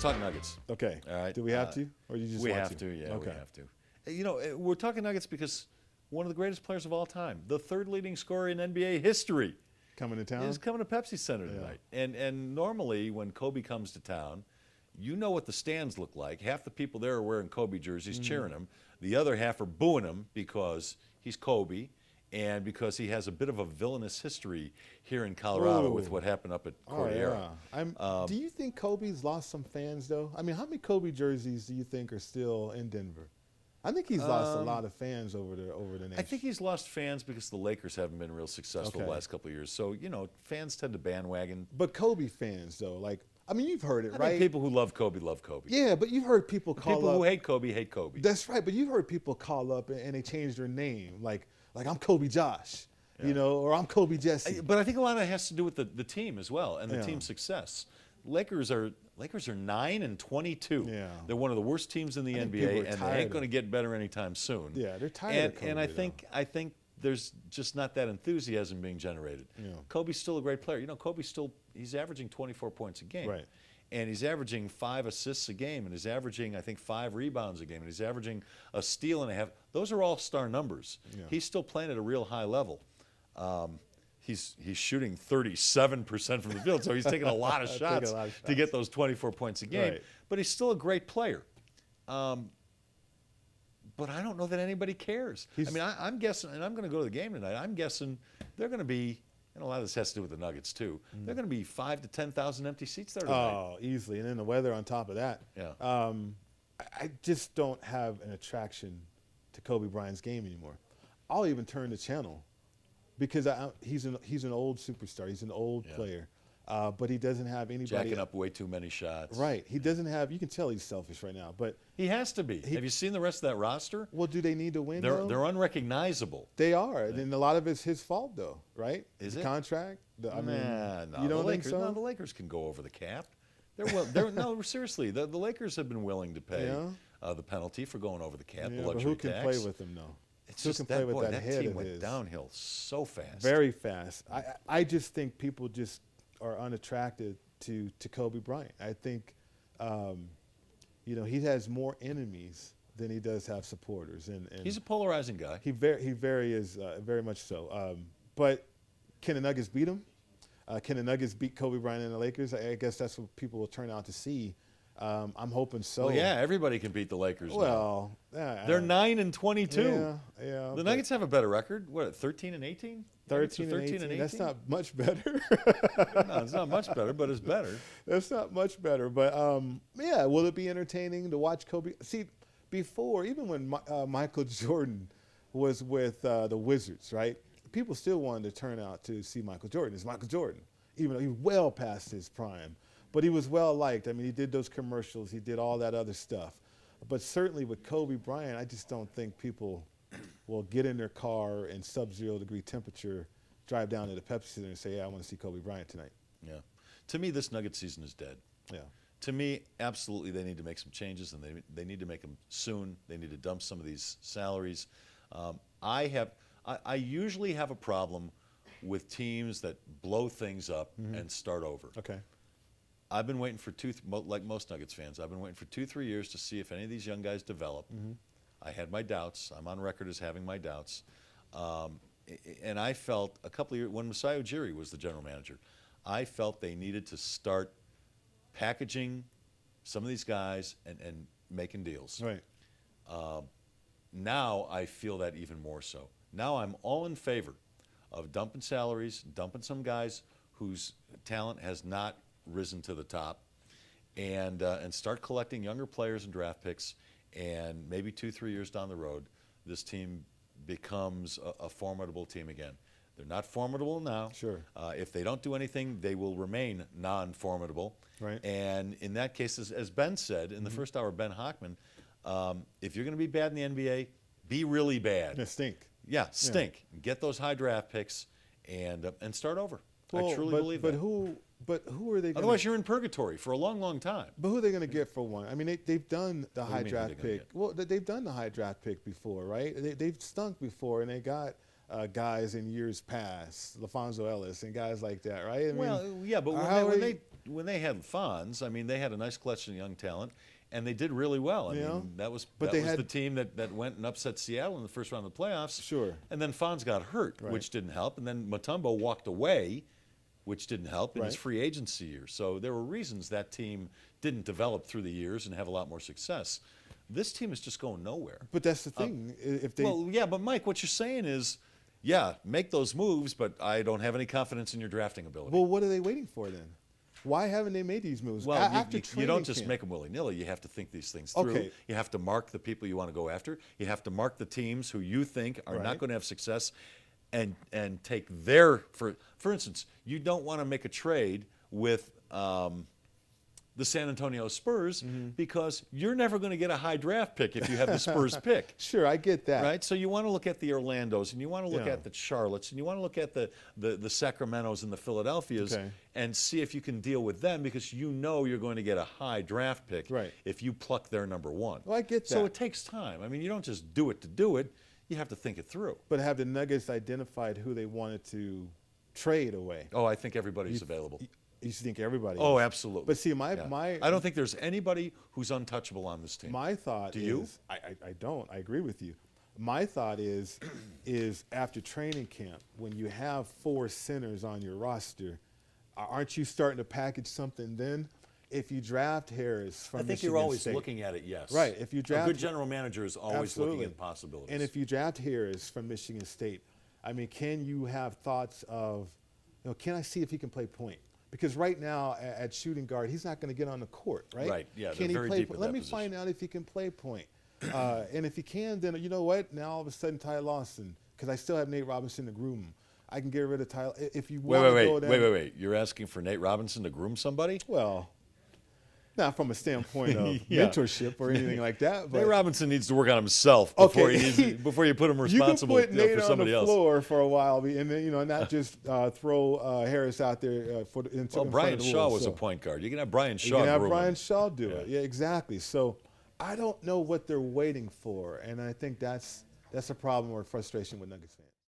talk Nuggets. Okay. All right. Do we have to, or you just We want have to. Yeah, Okay. we have to. You know, we're talking Nuggets because one of the greatest players of all time, the third leading scorer in NBA history, Coming to town. is coming to Pepsi Center tonight. And normally when Kobe comes to town, you know what the stands look like. Half the people there are wearing Kobe jerseys, cheering him. The other half are booing him because he's Kobe and because he has a bit of a villainous history here in Colorado with what happened up at Cordillera. Do you think Kobe's lost some fans, though? I mean, how many Kobe jerseys do you think are still in Denver? I think he's lost a lot of fans over the nation. I think he's lost fans because the Lakers haven't been real successful the last couple of years. So, you know, fans tend to bandwagon. But Kobe fans, though, like, I mean, you've heard it, I right? think people who love Kobe love Kobe. Yeah, but you've heard people call People up. who hate Kobe hate Kobe. That's right, but you've heard people call up and they change their name, like I'm Kobe Josh, you know, or I'm Kobe Jesse. But I think a lot of it has to do with the team as well and the team's success. Lakers are 9-22. Yeah. They're one of the worst teams in the NBA, and they ain't going to get better anytime soon. Yeah, they're tired of Kobe. And I think there's just not that enthusiasm being generated. Yeah. Kobe's still a great player. You know, he's averaging 24 points a game. Right. And he's averaging 5 assists a game, and he's averaging, I think, 5 rebounds a game, and he's averaging a steal and a half. Those are all star numbers. Yeah. He's still playing at a real high level. He's shooting 37% from the field, so he's taking a lot of shots to get those 24 points a game. Right. But he's still a great player. But I don't know that anybody cares. I mean, I'm guessing, and I'm going to go to the game tonight, I'm guessing they're going to be, and a lot of this has to do with the Nuggets too, they're going to be 5,000 to 10,000 empty seats there tonight. Oh, easily. And then the weather on top of that. Yeah. I just don't have an attraction to Kobe Bryant's game anymore. I'll even turn the channel because he's an old superstar. He's an old player. But he doesn't have anybody. Jacking up way too many shots. Right. He doesn't have, you can tell he's selfish right now. But he has to be. Have you seen the rest of that roster? Well, do they need to win, They're though? unrecognizable. They are. And a lot of it's his fault, though, right? Is the it? Contract? No, you don't think so? No, the Lakers can go over the cap. No, seriously, the Lakers have been willing to pay the penalty for going over the cap, the luxury but who can tax. play with him, though? It's who just can play with that head team of went his? downhill so fast. Very fast. I just think people just are unattracted to Kobe Bryant. I think, he has more enemies than he does have supporters, and he's a polarizing guy. He very much so. But can the Nuggets beat him? Can the Nuggets beat Kobe Bryant and the Lakers? I guess that's what people will turn out to see. I'm hoping so. Well, yeah, everybody can beat the Lakers. Well, they're 9-22. Yeah. The Nuggets have a better record. What, 13-18? 13 and 18. That's not much better. No, it's not much better, but it's better. That's not much better. But, will it be entertaining to watch Kobe? See, before, even when Michael Jordan was with the Wizards, right, people still wanted to turn out to see Michael Jordan. It's Michael Jordan, even though he was well past his prime. But he was well liked. I mean, he did those commercials. He did all that other stuff. But certainly with Kobe Bryant, I just don't think people will get in their car in sub-zero degree temperature, drive down to the Pepsi Center and say, I want to see Kobe Bryant tonight. Yeah. To me, this Nugget season is dead. Yeah. To me, absolutely, they need to make some changes, and they need to make them soon. They need to dump some of these salaries. I usually have a problem with teams that blow things up and start over. Okay. I've been waiting for like most Nuggets fans, I've been waiting for 2-3 years to see if any of these young guys develop. I had my doubts. I'm on record as having my doubts. And I felt a couple of years, when Masai Ujiri was the general manager, I felt they needed to start packaging some of these guys and making deals. Right. Now I feel that even more so. Now I'm all in favor of dumping salaries, dumping some guys whose talent has not risen to the top, and start collecting younger players and draft picks, and maybe 2-3 years down the road, this team becomes a formidable team again. They're not formidable now. Sure. If they don't do anything, they will remain non-formidable. Right. And in that case, as Ben said in the first hour, Ben Hochman, if you're going to be bad in the NBA, be really bad. Yeah, stink. Yeah, stink. Yeah. Get those high draft picks and start over. Well, I truly believe that. But who are they going to... Otherwise, you're in purgatory for a long, long time. But who are they going to get for one? I mean, they've done the high draft pick. Well, they've done the high draft pick before, right? They've stunk before, and they got guys in years past, LaFonso Ellis and guys like that, right? I mean, Well, yeah, but how are when they had Fonz, I mean, they had a nice collection of young talent, and they did really well. I Yeah. mean, that was But that they was had- the team that went and upset Seattle in the first round of the playoffs. Sure. And then Fonz got hurt, Right. which didn't help, and then Mutombo walked away, which didn't help in his Right. free agency year. So there were reasons that team didn't develop through the years and have a lot more success. This team is just going nowhere. But that's the thing. If they Well, yeah, but Mike, what you're saying is, yeah, make those moves, but I don't have any confidence in your drafting ability. well, what are they waiting for then? Why haven't they made these moves? Well, After you training don't just camp. make them willy-nilly. You have to think these things through. Okay. You have to mark the people you want to go after. You have to mark the teams who you think are Right. not going to have success and take their, for instance, you don't want to make a trade with the San Antonio Spurs because you're never going to get a high draft pick if you have the Spurs pick. Sure, I get that. Right, so you want to look at the Orlandos, and you want to look Yeah. at the Charlottes, and you want to look at the Sacramentos and the Philadelphias, Okay. and see if you can deal with them because you know you're going to get a high draft pick Right. if you pluck their number one. Well, I get So that. it takes time. I mean, you don't just do it to do it. You have to think it through. But have the Nuggets identified who they wanted to trade away? Oh, I think everybody's available. You think everybody? Oh, is. absolutely. But see, my I don't think there's anybody who's untouchable on this team. my thought Do is you? I don't. I agree with you. My thought is after training camp, when you have 4 centers on your roster, aren't you starting to package something then? If you draft Harris from I think Michigan you're always State, looking at it, yes. Right, if you A draft- good general manager is always Absolutely. looking at possibilities. And if you draft Harris from Michigan State, I mean, can you have thoughts of, can I see if he can play point? Because right now at shooting guard, he's not going to get on the court, right? Right, yeah, Can they're he very play? deep at Let that me position. find out if he can play point. And if he can, then you know what? Now all of a sudden Ty Lawson, because I still have Nate Robinson to groom him. I can get rid of Ty. If you want to go down, wait. You're asking for Nate Robinson to groom somebody? Well, not from a standpoint of Yeah. mentorship or anything like that. But Nate Robinson needs to work on himself before, Okay. before you put him you responsible can put Nate for on somebody the else. floor for a while, and then not just throw Harris out there for in Well, front Brian of the Shaw Wolves, was so. a point guard. You can have Brian You Shaw can have groom him. Brian Shaw do it. Yeah, exactly. So I don't know what they're waiting for, and I think that's a problem or frustration with Nuggets fans.